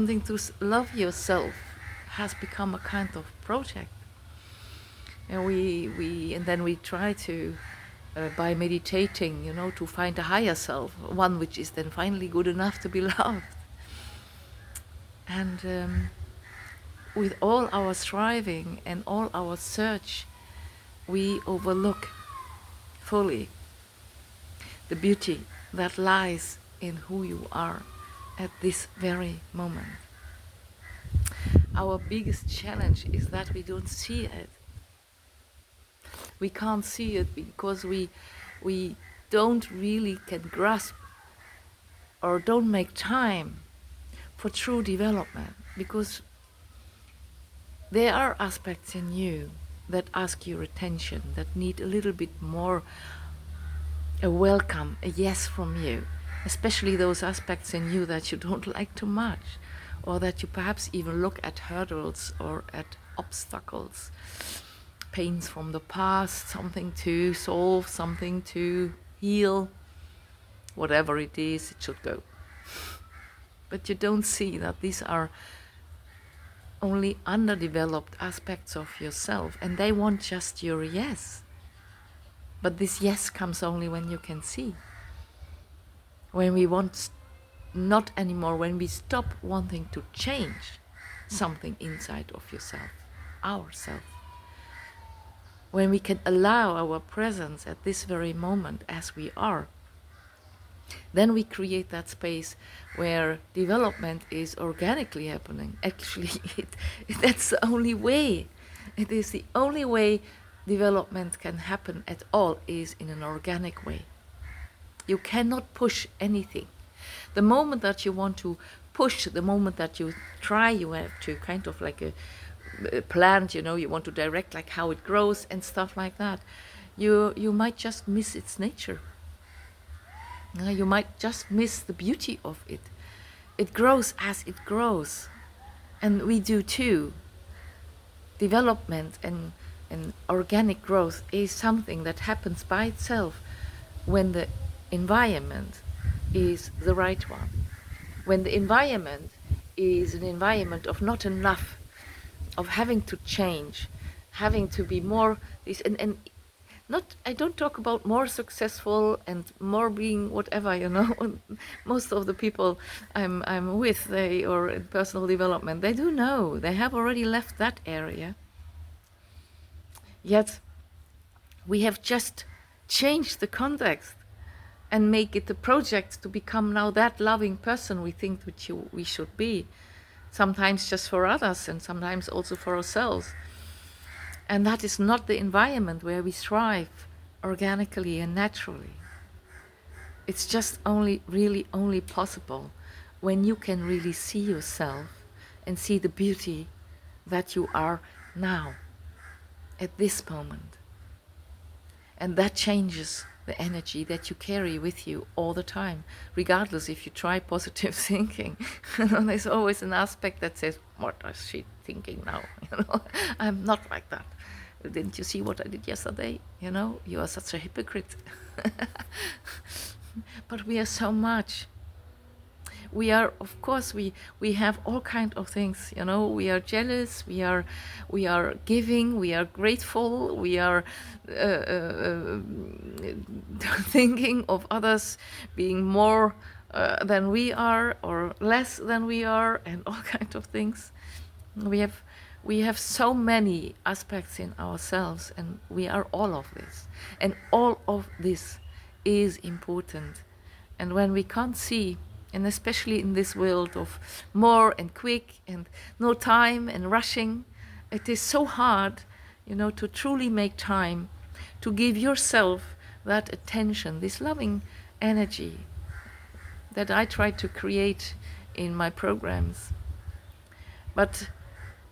Something to love yourself has become a kind of project. And and then we try to, by meditating, to find a higher self, one which is then finally good enough to be loved. And with all our striving and all our search, we overlook fully the beauty that lies in who you are at this very moment. Our biggest challenge is that we don't see it. We can't see it because we don't really can grasp or don't make time for true development, because there are aspects in you that ask your attention, that need a little bit more a welcome, a yes from you, especially those aspects in you that you don't like too much, or that you perhaps even look at hurdles or at obstacles, pains from the past, something to solve, something to heal, whatever it is, it should go. But you don't see that these are only underdeveloped aspects of yourself, and they want just your yes. But this yes comes only when you can see. When we want not anymore, when we stop wanting to change something inside of yourself, ourself. When we can allow our presence at this very moment as we are, then we create that space where development is organically happening. Actually, that's the only way. It is the only way development can happen at all, is in an organic way. You cannot push anything. The moment that you want to push, the moment that you try, you have to kind of like a plant, you want to direct like how it grows and stuff like that. You might just miss its nature. You might just miss the beauty of it. It grows as it grows. And we do too. Development and organic growth is something that happens by itself when the environment is the right one. When the environment is an environment of not enough, of having to change, having to be more this and not, I don't talk about more successful and more being whatever, Most of the people I'm with, or in personal development, they do know, they have already left that area. Yet we have just changed the context and make it a project to become now that loving person we think we should be. Sometimes just for others and sometimes also for ourselves. And that is not the environment where we thrive organically and naturally. It's just really only possible when you can really see yourself and see the beauty that you are now, at this moment. And that changes the energy that you carry with you all the time, regardless if you try positive thinking. There's always an aspect that says, what is she thinking now? I'm not like that. Didn't you see what I did yesterday? You are such a hypocrite. But we are so much. We are, of course, we have all kinds of things, we are jealous, we are giving, we are grateful, we are thinking of others being more than we are or less than we are, and all kinds of things. We have so many aspects in ourselves, and we are all of this. And all of this is important. And when we can't see, and especially in this world of more and quick and no time and rushing, it is so hard, to truly make time to give yourself that attention, this loving energy that I try to create in my programs. But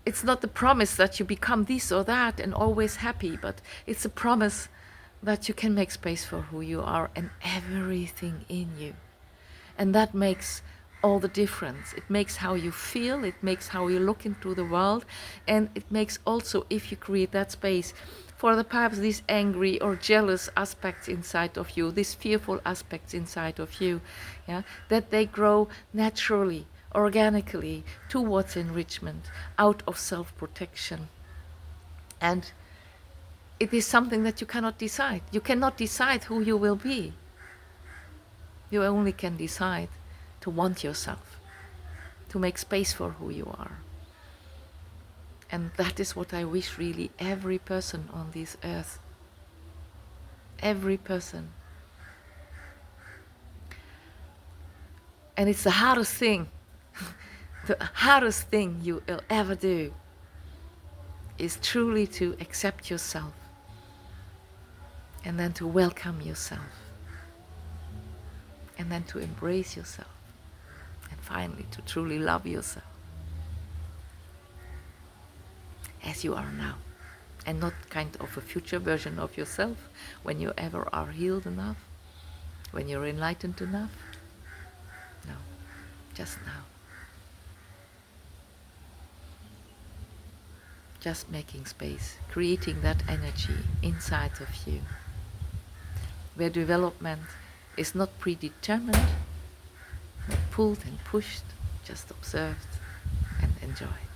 it's not the promise that you become this or that and always happy, but it's a promise that you can make space for who you are and everything in you. And that makes all the difference. It makes how you feel, it makes how you look into the world, and it makes also, if you create that space for perhaps these angry or jealous aspects inside of you, these fearful aspects inside of you, that they grow naturally, organically towards enrichment, out of self-protection. And it is something that you cannot decide. You cannot decide who you will be. You only can decide to want yourself, to make space for who you are. And that is what I wish really every person on this earth. Every person. And it's the hardest thing. The hardest thing you will ever do is truly to accept yourself and then to welcome yourself and then to embrace yourself and finally to truly love yourself as you are now, and not kind of a future version of yourself when you ever are healed enough, when you're enlightened enough. No, just now. Just making space, creating that energy inside of you, where development is not predetermined, not pulled and pushed, just observed and enjoyed.